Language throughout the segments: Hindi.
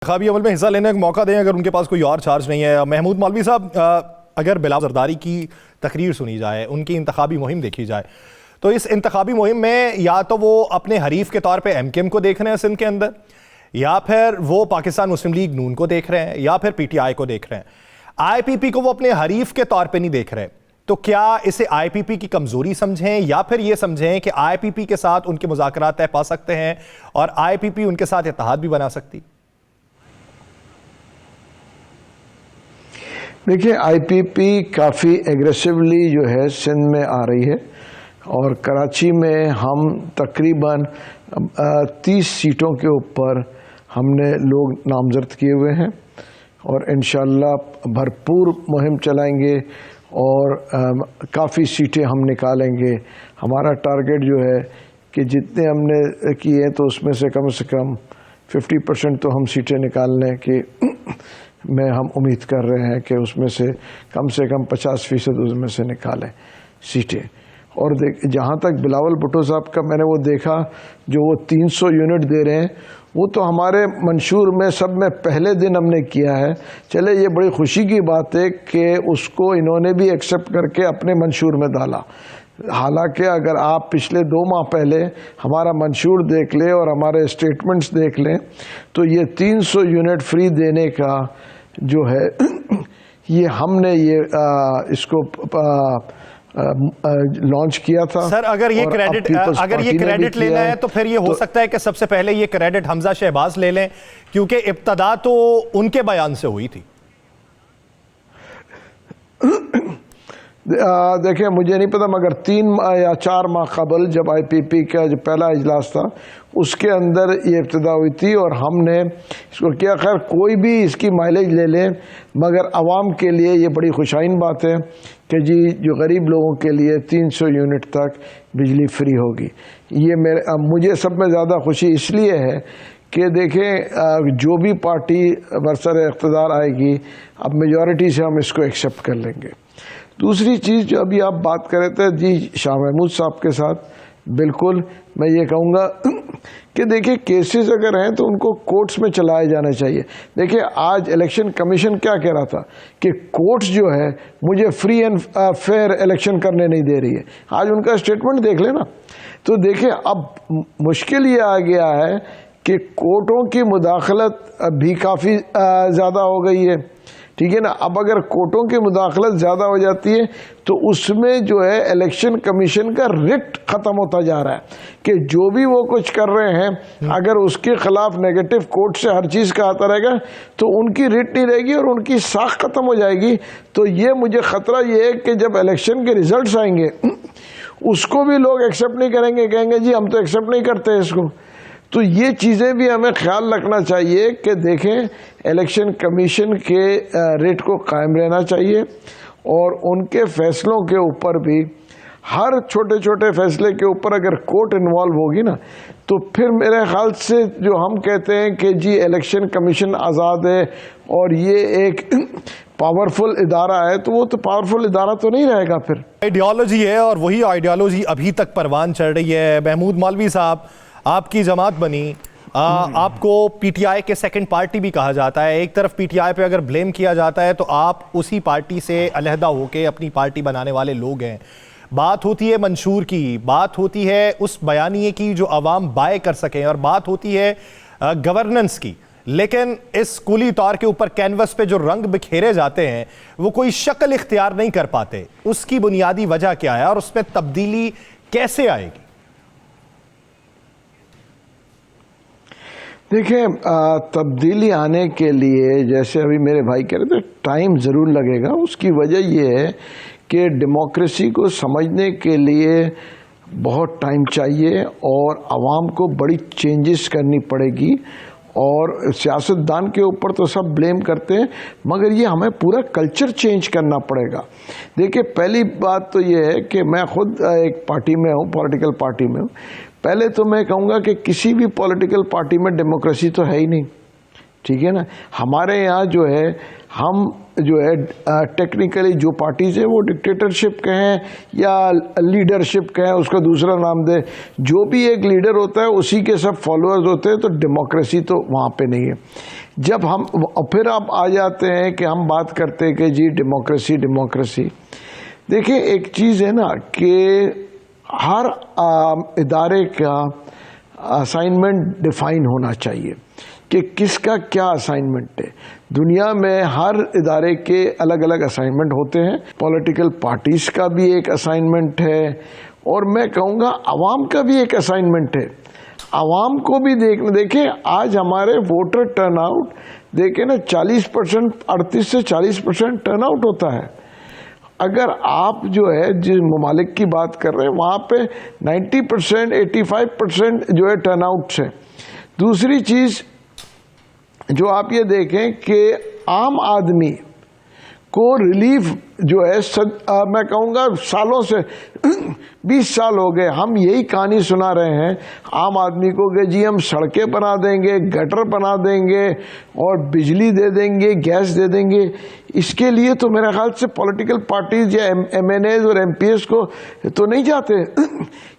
इंतखाबी अमल में हिस्सा लेने का मौका दें अगर उनके पास कोई और चार्ज नहीं है। महमूद मौलवी साहब, अगर बिलावल जरदारी की तकरीर सुनी जाए, उनकी इंतखाबी मुहिम देखी जाए, तो इस इंतखाबी मुहिम में या तो वो अपने हरीफ के तौर पे एमकेएम को देख रहे हैं सिंध के अंदर, या फिर वो पाकिस्तान मुस्लिम लीग नून को देख रहे हैं, या फिर पीटीआई को देख रहे हैं। आईपीपी को वो अपने हरीफ के तौर पर नहीं देख रहे। तो क्या इसे आईपीपी की कमजोरी समझें या फिर ये समझें कि आईपीपी के साथ उनके मुज़ाकरात तय पा सकते हैं और आईपीपी उनके साथ इत्तेहाद भी बना सकती? देखिए, आईपीपी काफ़ी एग्रेसिवली जो है सिंध में आ रही है और कराची में हम तकरीबन 30 सीटों के ऊपर हमने लोग नामजद किए हुए हैं और इंशाअल्लाह भरपूर मुहिम चलाएंगे और काफ़ी सीटें हम निकालेंगे। हमारा टारगेट जो है कि जितने हमने किए हैं तो उसमें से कम 50% तो हम सीटें निकालने की में हम उम्मीद कर रहे हैं कि उसमें से कम 50% उसमें से निकालें सीटें। और जहाँ तक बिलावल भुट्टो साहब का मैंने वो देखा, जो वो 300 यूनिट दे रहे हैं, वो तो हमारे मंशूर में सब में पहले दिन हमने किया है। चले, ये बड़ी खुशी की बात है कि उसको इन्होंने भी एक्सेप्ट करके अपने मंशूर में डाला। हालांकि अगर आप पिछले 2 माह पहले हमारा मंशूर देख लें और हमारे स्टेटमेंट्स देख लें तो ये 300 यूनिट फ्री देने का जो है ये हमने इसको लॉन्च किया था। सर, अगर ये क्रेडिट लेना है तो फिर ये हो सकता है कि सबसे पहले ये क्रेडिट हमजा शहबाज ले लें, क्योंकि इब्तदा तो उनके बयान से हुई थी। देखिए, मुझे नहीं पता, मगर 3 या 4 माह कबल जब आईपीपी का जो पहला इजलास था उसके अंदर ये इब्तिदा हुई थी और हमने इसको किया। खैर, कोई भी इसकी माइलेज ले लें, मगर आवाम के लिए ये बड़ी खुशाइन बात है कि जी जो गरीब लोगों के लिए 300 यूनिट तक बिजली फ्री होगी। ये मुझे सब में ज़्यादा खुशी इसलिए है कि देखें, जो भी पार्टी बरसर इक़्तिदार आएगी, अब मेजॉरिटी से हम इसको एक्सेप्ट कर लेंगे। दूसरी चीज़ जो अभी आप बात कर रहे थे जी शाह महमूद साहब के साथ, बिल्कुल मैं ये कहूँगा कि देखिए, केसेस अगर हैं तो उनको कोर्ट्स में चलाए जाने चाहिए। देखिए, आज इलेक्शन कमीशन क्या कह रहा था कि कोर्ट्स जो है मुझे फ्री एंड फेयर इलेक्शन करने नहीं दे रही है। आज उनका स्टेटमेंट देख लेना। तो देखिए, अब मुश्किल ये आ गया है कि कोर्टों की मुदाखलत भी काफ़ी ज़्यादा हो गई है, ठीक है ना। अब अगर कोर्टों की मुदाखलत ज़्यादा हो जाती है तो उसमें जो है इलेक्शन कमीशन का रिट ख़त्म होता जा रहा है कि जो भी वो कुछ कर रहे हैं, अगर उसके खिलाफ नेगेटिव कोर्ट से हर चीज़ का आता रहेगा तो उनकी रिट नहीं रहेगी और उनकी साख ख़त्म हो जाएगी। तो ये मुझे ख़तरा ये है कि जब इलेक्शन के रिजल्ट्स आएंगे उसको भी लोग एक्सेप्ट नहीं करेंगे, कहेंगे जी हम तो एक्सेप्ट नहीं करते इसको। तो ये चीज़ें भी हमें ख्याल रखना चाहिए कि देखें, इलेक्शन कमीशन के रेट को कायम रहना चाहिए और उनके फैसलों के ऊपर भी, हर छोटे छोटे फैसले के ऊपर अगर कोर्ट इन्वॉल्व होगी ना, तो फिर मेरे ख्याल से जो हम कहते हैं कि जी इलेक्शन कमीशन आज़ाद है और ये एक पावरफुल इदारा है, तो वो तो पावरफुल इदारा तो नहीं रहेगा। फिर आइडियोलॉजी है और वही आइडियोलॉजी अभी तक परवान चढ़ रही है। महमूद मौलवी साहब, आपकी जमात बनी, आपको पीटीआई के सेकंड पार्टी भी कहा जाता है। एक तरफ पीटीआई पे अगर ब्लेम किया जाता है तो आप उसी पार्टी से अलहदा होकर अपनी पार्टी बनाने वाले लोग हैं। बात होती है मंशूर की, बात होती है उस बयानिए की जो अवाम बाय कर सकें, और बात होती है गवर्नेंस की। लेकिन इस कुली तौर के ऊपर कैनवस पे जो रंग बिखेरे जाते हैं वो कोई शक्ल इख्तियार नहीं कर पाते। उसकी बुनियादी वजह क्या है और उसमें तब्दीली कैसे आएगी? देखिए, तब्दीली आने के लिए, जैसे अभी मेरे भाई कह रहे थे, टाइम ज़रूर लगेगा। उसकी वजह यह है कि डेमोक्रेसी को समझने के लिए बहुत टाइम चाहिए और आवाम को बड़ी चेंजेस करनी पड़ेगी। और सियासतदान के ऊपर तो सब ब्लेम करते हैं, मगर ये हमें पूरा कल्चर चेंज करना पड़ेगा। देखिए, पहली बात तो ये है कि मैं खुद एक पार्टी में हूँ, पॉलिटिकल पार्टी में हूँ। पहले तो मैं कहूँगा कि किसी भी पॉलिटिकल पार्टी में डेमोक्रेसी तो है ही नहीं, ठीक है ना। हमारे यहाँ जो है हम जो है टेक्निकली जो पार्टीज है वो डिक्टेटरशिप कहें या लीडरशिप कहें, उसका दूसरा नाम दे, जो भी एक लीडर होता है उसी के सब फॉलोअर्स होते हैं, तो डेमोक्रेसी तो वहाँ पे नहीं है। जब हम फिर आप आ जाते हैं कि हम बात करते हैं कि जी डेमोक्रेसी डेमोक्रेसी, देखिए एक चीज़ है ना कि हर इदारे का असाइनमेंट डिफाइन होना चाहिए कि किसका क्या असाइनमेंट है। दुनिया में हर इदारे के अलग अलग असाइनमेंट होते हैं। पॉलिटिकल पार्टीज का भी एक असाइनमेंट है और मैं कहूँगा आवाम का भी एक असाइनमेंट है। आवाम को भी देखें आज हमारे वोटर टर्नआउट देखें ना 40%, 38 से 40% टर्नआउट होता है। अगर आप जो है जिस ममालिक की बात कर रहे हैं वहाँ पे 90%, 85% जो है टर्नआउट है। दूसरी चीज़ जो आप ये देखें कि आम आदमी को रिलीफ जो है मैं कहूँगा सालों से 20 साल हो गए हम यही कहानी सुना रहे हैं आम आदमी को कि जी हम सड़कें बना देंगे, गटर बना देंगे और बिजली दे देंगे, गैस दे देंगे। इसके लिए तो मेरे ख्याल से पॉलिटिकल पार्टीज या MNAs और MPs को तो नहीं जाते,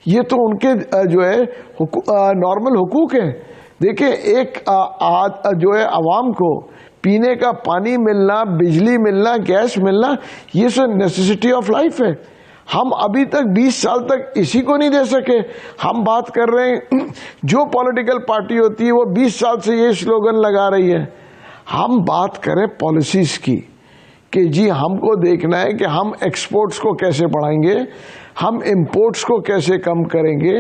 ये तो उनके जो है नॉर्मल हुकूक है। देखिए एक जो है आवाम को पीने का पानी मिलना, बिजली मिलना, गैस मिलना, ये सब नेसेसिटी ऑफ लाइफ है। हम अभी तक 20 साल तक इसी को नहीं दे सके। हम बात कर रहे हैं जो पॉलिटिकल पार्टी होती है वो 20 साल से ये स्लोगन लगा रही है। हम बात करें पॉलिसीज की कि जी हमको देखना है कि हम एक्सपोर्ट्स को कैसे बढ़ाएंगे, हम इंपोर्ट्स को कैसे कम करेंगे,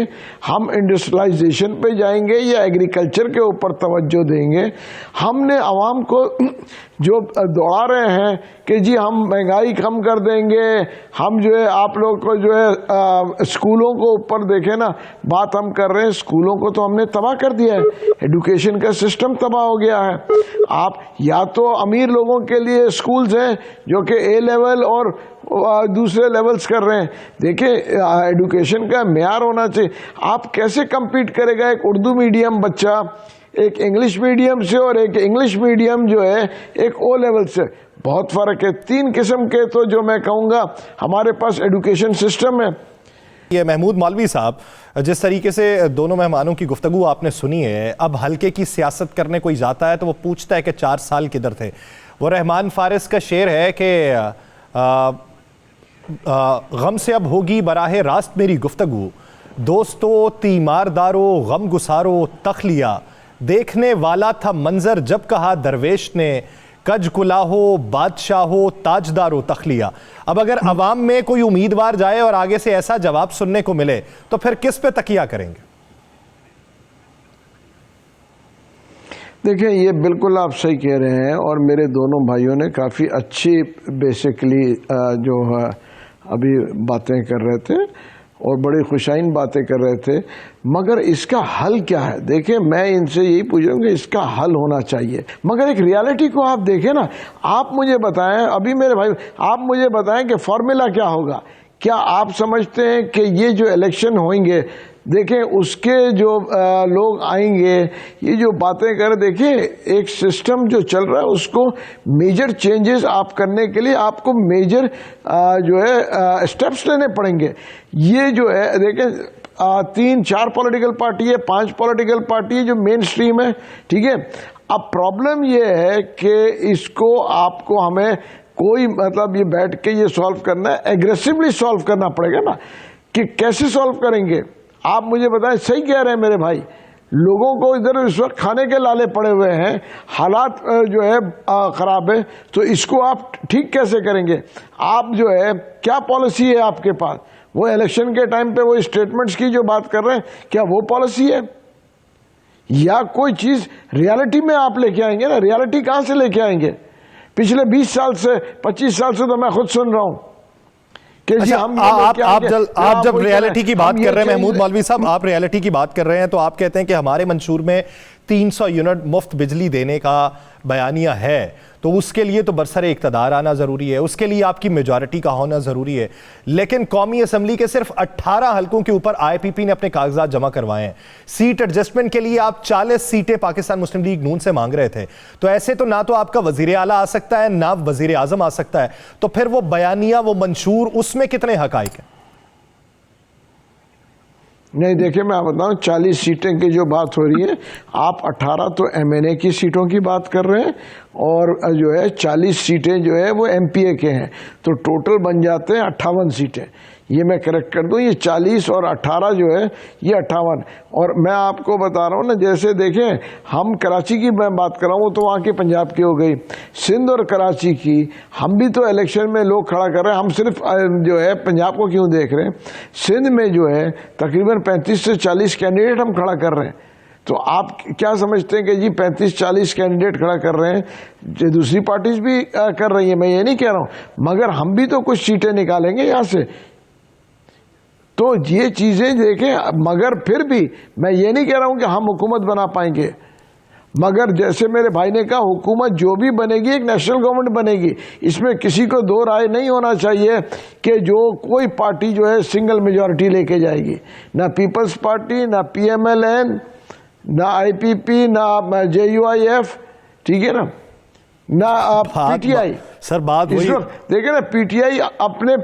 हम इंडस्ट्रियलाइजेशन पे जाएंगे या एग्रीकल्चर के ऊपर तवज्जो देंगे। हमने आवाम को जो दौड़ा रहे हैं कि जी हम महंगाई कम कर देंगे, हम जो है आप लोग को जो है स्कूलों को ऊपर देखें ना, बात हम कर रहे हैं स्कूलों को तो हमने तबाह कर दिया है, एजुकेशन का सिस्टम तबाह हो गया है। आप या तो अमीर लोगों के लिए स्कूल्स हैं जो कि A लेवल और दूसरे लेवल्स कर रहे हैं। देखिए एजुकेशन का मेयार होना चाहिए। आप कैसे compete करेगा एक उर्दू मीडियम बच्चा एक इंग्लिश मीडियम से और एक इंग्लिश मीडियम जो है एक O लेवल से? बहुत फर्क है। 3 किस्म के तो जो मैं कहूँगा हमारे पास एजुकेशन सिस्टम है। ये महमूद मौलवी साहब, जिस तरीके से दोनों मेहमानों की गुफ्तगू आपने सुनी है, अब हल्के की सियासत करने कोई जाता है तो वो पूछता है कि 4 साल किधर थे। वो रहमान फारिस का शेर है कि गम से अब होगी बराहे रास्त मेरी गुफ्तगू, दोस्तों तीमारदारो गम गुसारो तखलिया, देखने वाला था मंजर जब कहा दरवेश ने, कज कुलाहो बादशाहो ताजदारो तखलिया। अब अगर अवाम में कोई उम्मीदवार जाए और आगे से ऐसा जवाब सुनने को मिले तो फिर किस पे तकिया करेंगे? देखिए ये बिल्कुल आप सही कह रहे हैं और मेरे दोनों भाइयों ने काफ़ी अच्छी बेसिकली जो है अभी बातें कर रहे थे और बड़ी खुशाइन बातें कर रहे थे, मगर इसका हल क्या है? देखिए मैं इनसे यही पूछ रहा हूँ कि इसका हल होना चाहिए, मगर एक रियलिटी को आप देखें ना। आप मुझे बताएं, अभी मेरे भाई आप मुझे बताएं कि फॉर्मूला क्या होगा। क्या आप समझते हैं कि ये जो इलेक्शन होंगे, देखें उसके जो लोग आएंगे, ये जो बातें कर, देखिए एक सिस्टम जो चल रहा है उसको मेजर चेंजेस आप करने के लिए आपको मेजर जो है स्टेप्स लेने पड़ेंगे। ये जो है देखें 3-4 पॉलिटिकल पार्टी है, 5 पॉलिटिकल पार्टी है जो मेन स्ट्रीम है, ठीक है। अब प्रॉब्लम ये है कि इसको आपको हमें कोई मतलब ये बैठ के ये सॉल्व करना है, एग्रेसिवली सॉल्व करना पड़ेगा ना। कि कैसे सॉल्व करेंगे आप मुझे बताएं। सही कह रहे हैं मेरे भाई, लोगों को इधर इस वक्त खाने के लाले पड़े हुए हैं, हालात जो है ख़राब है, तो इसको आप ठीक कैसे करेंगे? आप जो है क्या पॉलिसी है आपके पास? वो इलेक्शन के टाइम पे वो स्टेटमेंट्स की जो बात कर रहे हैं, क्या वो पॉलिसी है? या कोई चीज़ रियलिटी में आप लेके आएंगे ना? रियलिटी कहाँ से लेके आएंगे? पिछले 20 साल से 25 साल से तो मैं खुद सुन रहा हूँ। अच्छा, आप जब रियलिटी की बात कर रहे हैं महमूद मौलवी साहब, आप रियलिटी की बात कर रहे हैं तो आप कहते हैं कि हमारे मंशूर में 300 यूनिट मुफ्त बिजली देने का बयानिया है, तो उसके लिए तो बरसरे इक़्तिदार आना ज़रूरी है, उसके लिए आपकी मेजॉरिटी का होना ज़रूरी है। लेकिन कौमी असम्बली के सिर्फ 18 हलकों के ऊपर IPP ने अपने कागजात जमा करवाए हैं। सीट एडजस्टमेंट के लिए आप 40 सीटें पाकिस्तान मुस्लिम लीग नून से मांग रहे थे। तो ऐसे तो ना तो आपका वजीर आला आ सकता है, ना वजीर आजम आ सकता है, तो फिर वो बयानिया, वो मंशूर, उसमें कितने हकाइक हैं? नहीं, देखिए मैं बताऊं, 40 सीटें की जो बात हो रही है, आप 18 तो MNA की सीटों की बात कर रहे हैं और जो है 40 सीटें जो है वो MPA के हैं, तो टोटल बन जाते हैं 58 सीटें। ये मैं करेक्ट कर दूं, ये 40 और 18 जो है ये 58। और मैं आपको बता रहा हूँ ना, जैसे देखें, हम कराची की मैं बात कर रहा हूँ, वो तो वहाँ की पंजाब की हो गई, सिंध और कराची की हम भी तो इलेक्शन में लोग खड़ा कर रहे हैं। हम सिर्फ जो है पंजाब को क्यों देख रहे हैं, सिंध में जो है तकरीबन 35 से 40 कैंडिडेट हम खड़ा कर रहे हैं। तो आप क्या समझते हैं कि जी 35-40 कैंडिडेट खड़ा कर रहे हैं, जो दूसरी पार्टीज भी कर रही है, मैं ये नहीं कह रहा हूँ, मगर हम भी तो कुछ सीटें निकालेंगे यहाँ से। तो ये चीजें देखें, मगर फिर भी मैं ये नहीं कह रहा हूं कि हम हुकूमत बना पाएंगे, मगर जैसे मेरे भाई ने कहा, हुकूमत जो भी बनेगी एक नेशनल गवर्नमेंट बनेगी। इसमें किसी को दो राय नहीं होना चाहिए कि जो कोई पार्टी जो है सिंगल मेजॉरिटी लेके जाएगी, ना पीपल्स पार्टी, ना PMLN, ना IPP, ना JUIF, ठीक है ना PTI। सर बात वही, देखिए ना, PTI अपने